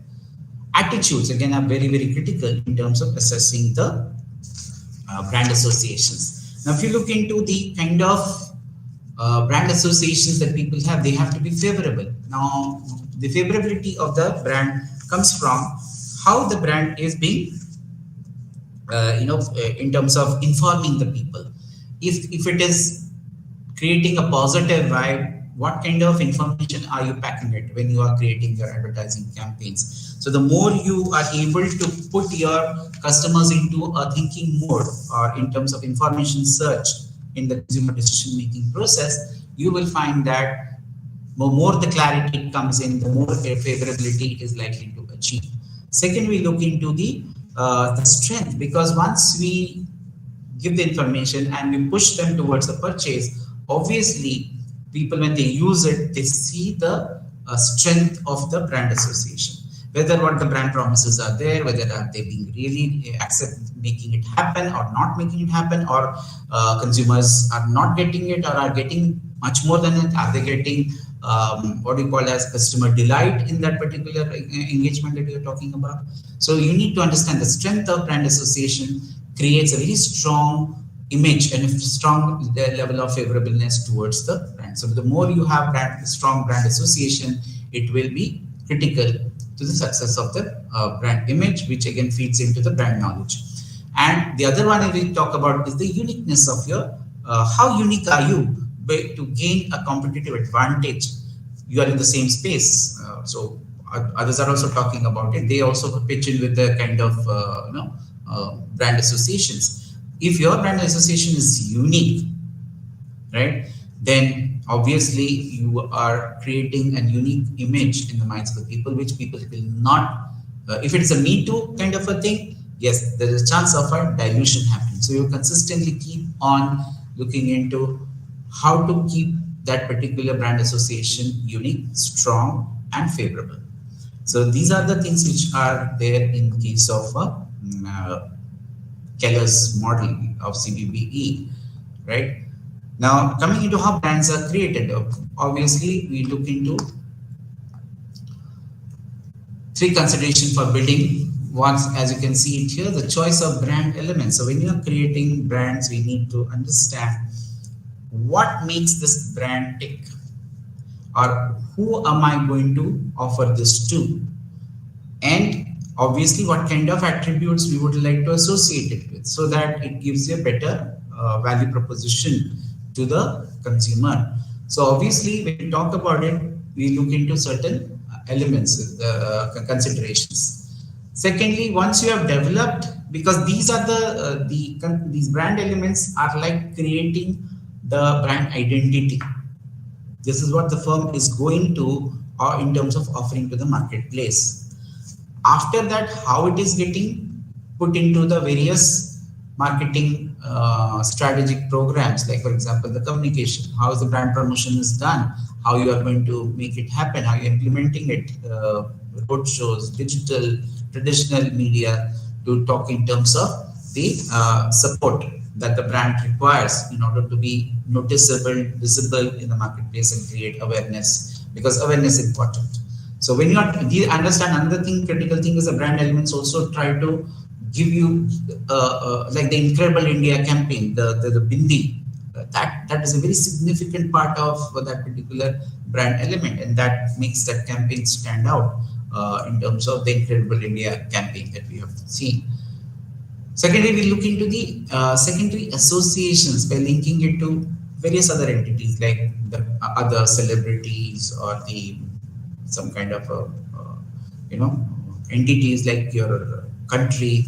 Attitudes, again, are very, very critical in terms of assessing the brand associations. Now, if you look into the kind of brand associations that people have, they have to be favorable. Now, the favorability of the brand comes from how the brand is being, in terms of informing the people. If it is creating a positive vibe, what kind of information are you packing it when you are creating your advertising campaigns? So the more you are able to put your customers into a thinking mode, or in terms of information search in the consumer decision making process, you will find that the more the clarity comes in, the more favorability it is likely to achieve. Second, we look into the strength, because once we give the information and we push them towards the purchase, obviously people, when they use it, they see the strength of the brand association. Whether what the brand promises are there, whether are they being really making it happen or not making it happen, or consumers are not getting it or are getting much more than it. Are they getting what we call as customer delight in that particular engagement that you're talking about. So you need to understand the strength of brand association creates a very strong image and a strong level of favorableness towards the brand. So the more you have strong brand association, it will be critical to the success of the brand image, which again feeds into the brand knowledge. And the other one we talk about is the uniqueness of your, how unique are you to gain a competitive advantage. You are in the same space. So others are also talking about it. They also pitch in with the kind of brand associations. If your brand association is unique, right, then obviously you are creating a unique image in the minds of the people, which people will not. If it is a me too kind of a thing, yes, there is a chance of a dilution happening. So you consistently keep on looking into how to keep that particular brand association unique, strong, and favorable. So these are the things which are there in case of Keller's model of CBBE, right? Now, coming into how brands are created, obviously we look into three considerations for building. Once, as you can see it here, the choice of brand elements. So when you are creating brands, we need to understand what makes this brand tick, or who am I going to offer this to, and obviously what kind of attributes we would like to associate it with, so that it gives you a better value proposition to the consumer. So obviously when we talk about it, we look into certain elements, considerations. Secondly, once you have developed, because these are these brand elements are like creating the brand identity. This is what the firm is going to, or in terms of offering to the marketplace. After that, how it is getting put into the various marketing strategic programs, like for example, the communication, how the brand promotion is done, how you are going to make it happen, how you're implementing it, road shows, digital, traditional media, to talk in terms of the support that the brand requires in order to be noticeable, visible in the marketplace and create awareness, because awareness is important. So when you understand another thing, critical thing is the brand elements also try to give you like the Incredible India campaign, the Bindi, that is a very significant part of that particular brand element, and that makes that campaign stand out in terms of the Incredible India campaign that we have seen. Secondly, we look into the secondary associations by linking it to various other entities like the other celebrities or the some kind of entities like your country.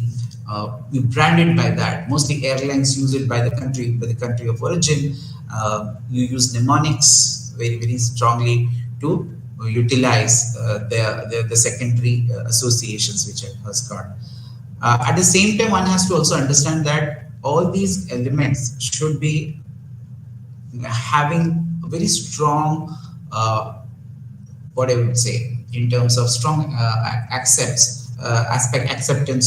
You brand it by that. Mostly airlines use it by the country of origin. You use mnemonics very, very strongly to utilize the secondary associations which it has got. At the same time, one has to also understand that all these elements should be having a very strong, what I would say, in terms of strong acceptance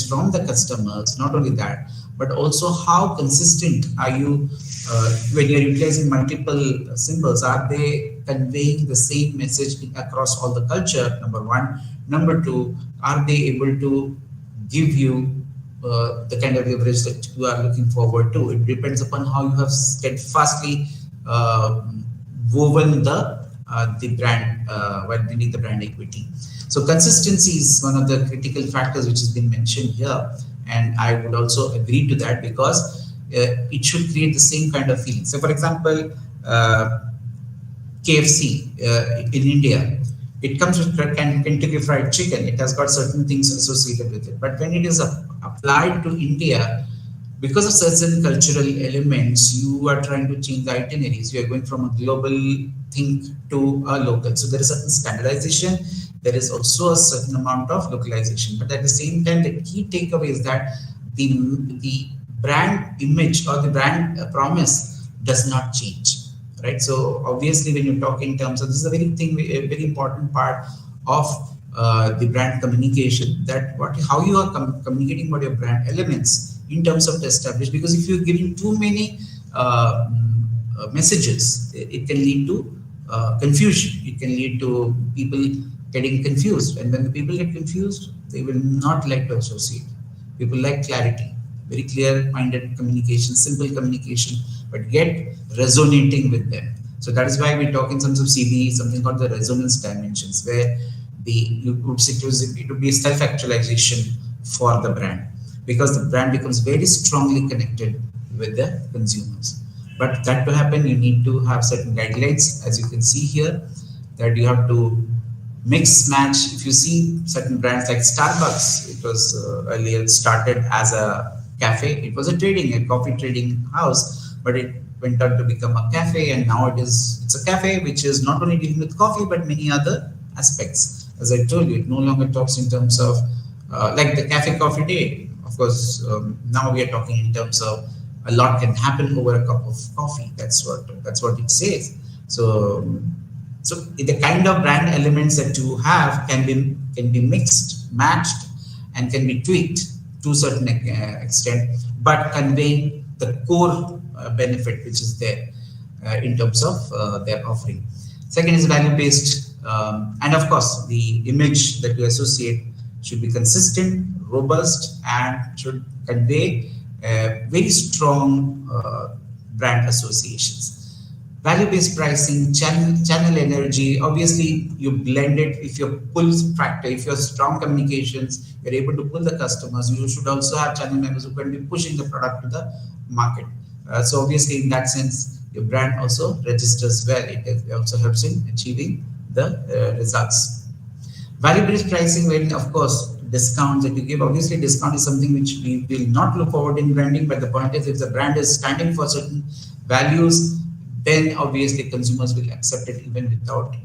from the customers. Not only that, but also how consistent are you when you're utilizing multiple symbols? Are they conveying the same message across all the culture? Number one. Number two, are they able to give you the kind of leverage that you are looking forward to? It depends upon how you have steadfastly woven the brand while building the brand equity. So consistency is one of the critical factors which has been mentioned here, and I would also agree to that, because it should create the same kind of feeling. So for example, KFC in India, it comes with Kentucky Fried Chicken. It has got certain things associated with it. But when it is applied to India, because of certain cultural elements, you are trying to change the itineraries. You are going from a global thing to a local. So there is certain standardization. There is also a certain amount of localization. But at the same time, the key takeaway is that the brand image or the brand promise does not change. Right. So obviously, when you talk in terms of, this is a very important part of the brand communication. That how you are communicating about your brand elements in terms of the established. Because if you're giving too many messages, it can lead to confusion. It can lead to people getting confused, and when the people get confused, they will not like to associate. People like clarity, very clear-minded communication, simple communication, but get resonating with them. So that is why we talk in terms of CBE, something called the resonance dimensions, where you would say it would be self-actualization for the brand, because the brand becomes very strongly connected with the consumers. But that to happen, you need to have certain guidelines, as you can see here, that you have to mix match. If you see certain brands like Starbucks, it was earlier started as a cafe. It was a coffee trading house, but it went on to become a cafe, and now it's a cafe which is not only dealing with coffee but many other aspects. As I told you, it no longer talks in terms of like the cafe coffee day. Of course, now we are talking in terms of a lot can happen over a cup of coffee. That's what it says. So the kind of brand elements that you have can be mixed, matched, and can be tweaked to a certain extent, but conveying the core benefit which is there in terms of their offering. Second is value-based, and of course, the image that you associate should be consistent, robust, and should convey very strong brand associations. Value-based pricing, channel energy. Obviously, you blend it. If you're pull factor, if you're strong communications, you're able to pull the customers. You should also have channel members who can be pushing the product to the market. So obviously, in that sense, your brand also registers well. It also helps in achieving the results. Value-based pricing, wherein of course discounts that you give. Obviously, discount is something which we will not look forward in branding. But the point is, if the brand is standing for certain values, then obviously consumers will accept it even without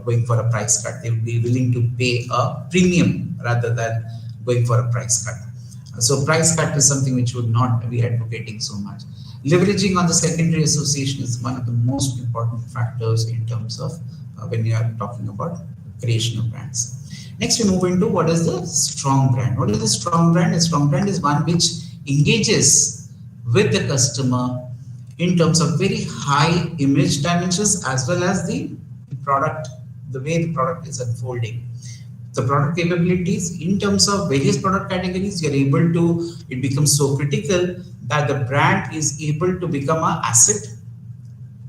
going for a price cut. They will be willing to pay a premium rather than going for a price cut. So price cut is something which would not be advocating so much. Leveraging on the secondary association is one of the most important factors in terms of when you are talking about creation of brands. Next, we move into what is the strong brand. What is a strong brand? A strong brand is one which engages with the customer in terms of very high image dimensions, as well as the product, the way the product is unfolding. The product capabilities in terms of various product categories, you're able to, it becomes so critical that the brand is able to become an asset.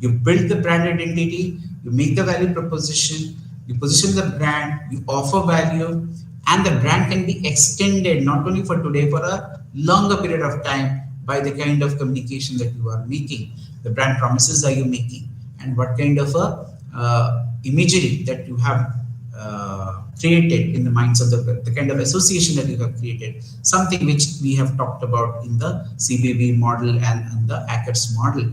You build the brand identity, you make the value proposition, you position the brand, you offer value, and the brand can be extended not only for today, for a longer period of time, by the kind of communication that you are making, the brand promises are you making, and what kind of a imagery that you have created in the minds of the kind of association that you have created, something which we have talked about in the CBB model and the ACATS model.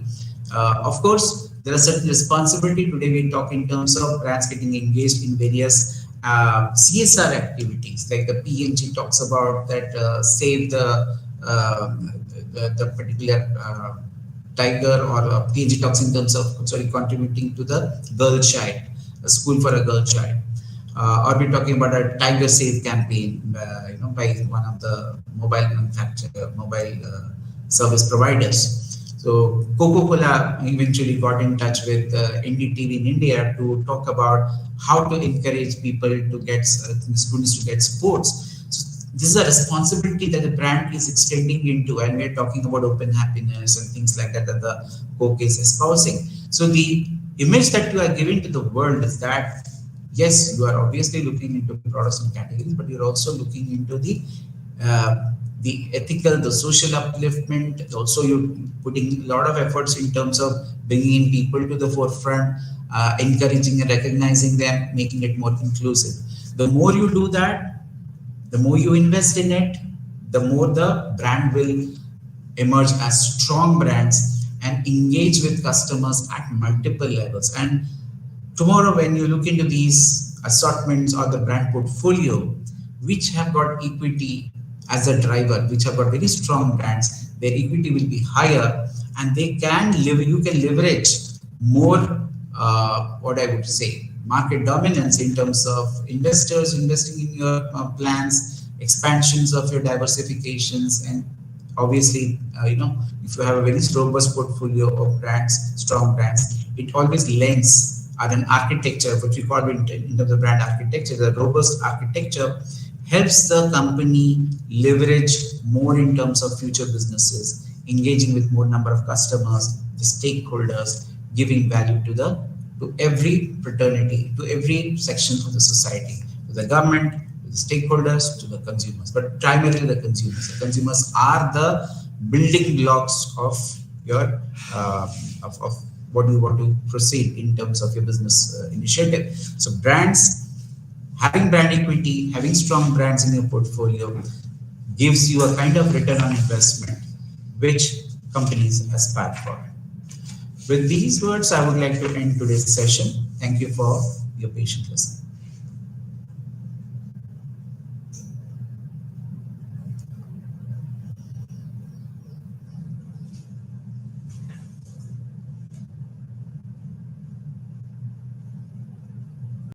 Of course, there are certain responsibility. Today we talk in terms of brands getting engaged in various CSR activities, like the PNG talks about that save the particular tiger, or PNG talks in terms of contributing to the girl child, a school for a girl child, or we're talking about a tiger save campaign, by one of the mobile service providers. So Coca-Cola eventually got in touch with NDTV in India to talk about how to encourage people to get students to get sports. This is a responsibility that the brand is extending into, and we're talking about open happiness and things like that the Coke is espousing. So the image that you are giving to the world is that, yes, you are obviously looking into products and categories, but you're also looking into the ethical, the social upliftment. Also, you're putting a lot of efforts in terms of bringing in people to the forefront, encouraging and recognizing them, making it more inclusive. The more you do that, the more you invest in it, the more the brand will emerge as strong brands and engage with customers at multiple levels. And tomorrow, when you look into these assortments or the brand portfolio, which have got equity as a driver, which have got very strong brands, their equity will be higher, and they can you can leverage more, what I would say, market dominance in terms of investors investing in your plans, expansions of your diversifications, and obviously, if you have a very robust portfolio of brands, strong brands, it always lends at an architecture, what we call in terms of brand architecture, the robust architecture helps the company leverage more in terms of future businesses, engaging with more number of customers, the stakeholders, giving value to every fraternity, to every section of the society, to the government, to the stakeholders, to the consumers, but primarily the consumers. The consumers are the building blocks of your of what you want to proceed in terms of your business initiative. So brands, having brand equity, having strong brands in your portfolio gives you a kind of return on investment which companies aspire for. With these words, I would like to end today's session. Thank you for your patient listening.